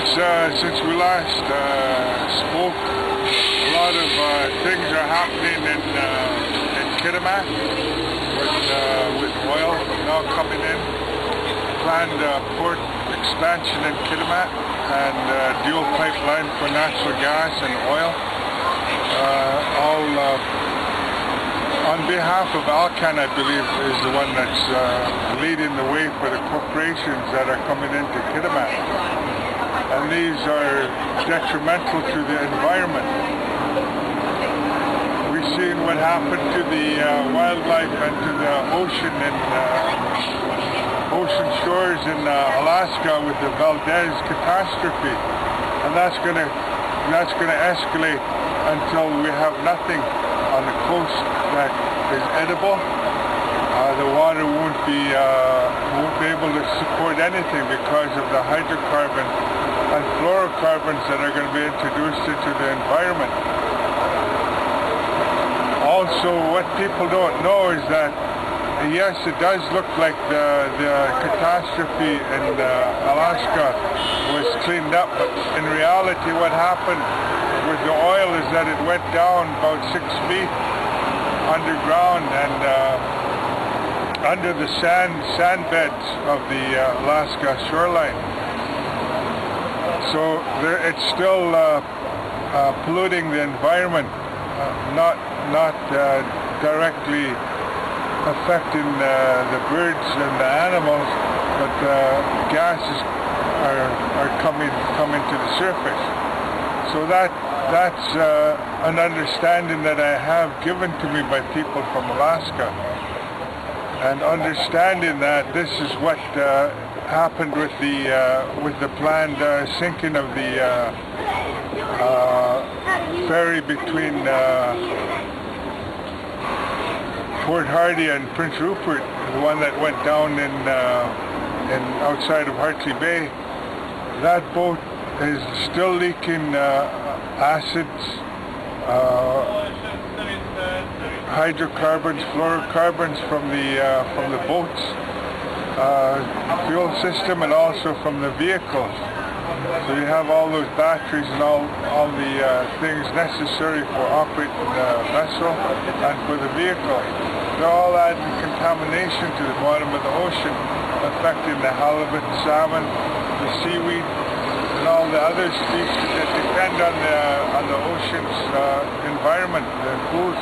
since we last spoke, a lot of things are happening in Kitimat with oil now coming in. Planned port expansion in Kitimat and dual pipeline for natural gas and oil. All on behalf of Alcan, I believe, is the one that's leading the way for the corporations that are coming into Kitimat. And these are detrimental to the environment. We've seen what happened to the wildlife and to the ocean in ocean shores in Alaska with the Valdez catastrophe, and that's going to escalate until we have nothing on the coast that is edible. The water won't be able to support anything because of the hydrocarbon and fluorocarbons that are going to be introduced into the environment. Also, what people don't know is that yes, it does look like the catastrophe in Alaska was cleaned up, but in reality what happened with the oil is that it went down about 6 feet underground and under the sand beds of the Alaska shoreline. So it's still polluting the environment, not directly affecting the birds and the animals, but gases are coming to the surface. So that's an understanding that I have given to me by people from Alaska, and understanding that this is what happened with the planned sinking of the ferry between Port Hardy and Prince Rupert, the one that went down in outside of Hartley Bay. That boat is still leaking acids, hydrocarbons, fluorocarbons from the boats, fuel system, and also from the vehicles. So you have all those batteries and all the things necessary for operating the vessel and for the vehicle. They're all adding contamination to the bottom of the ocean, affecting the halibut, salmon, the seaweed, and all the other species that depend on the ocean's environment, the food.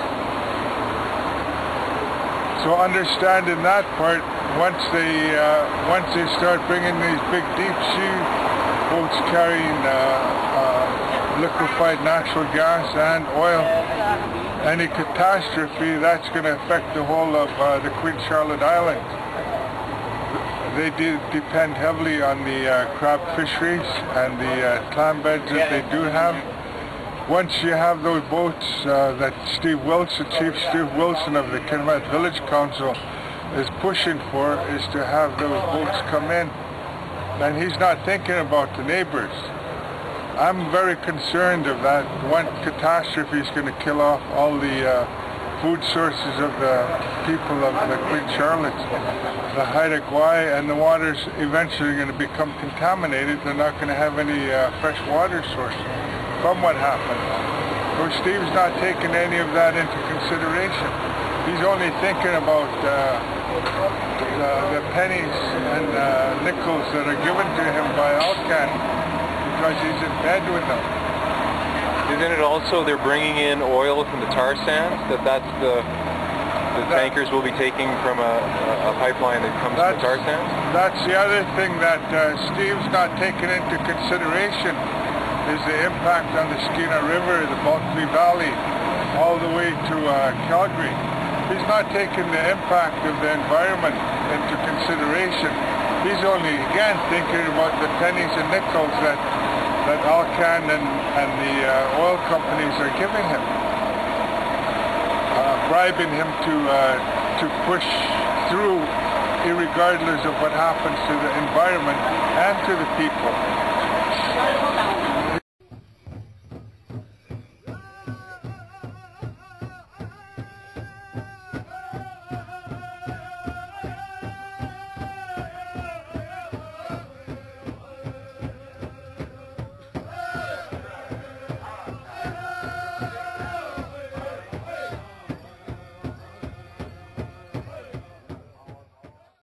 So understanding that part, once they start bringing these big deep sea boats carrying liquefied natural gas and oil, any catastrophe, that's going to affect the whole of the Queen Charlotte Islands. They depend heavily on the crab fisheries and the clam beds that they do have. Once you have those boats that Chief Steve Wilson of the Kitimat Village Council is pushing for, is to have those boats come in, and he's not thinking about the neighbors. I'm very concerned of that. One catastrophe is going to kill off all the food sources of the people of the Queen Charlotte, the Haida Gwaii, and the water's eventually going to become contaminated. They're not going to have any fresh water source from what happened. So Steve's not taking any of that into consideration. He's only thinking about the pennies and nickels that are given to him by Alcan, because he's in bed with them. Isn't it also they're bringing in oil from the tar sands? That's the tankers will be taking from a pipeline that comes from the tar sands? That's the other thing that Steve's not taking into consideration, is the impact on the Skeena River, the Bulkley Valley, all the way to Calgary. He's not taking the impact of the environment into consideration. He's only, again, thinking about the pennies and nickels that Alcan and the oil companies are giving him, bribing him to push through, irregardless of what happens to the environment and to the people.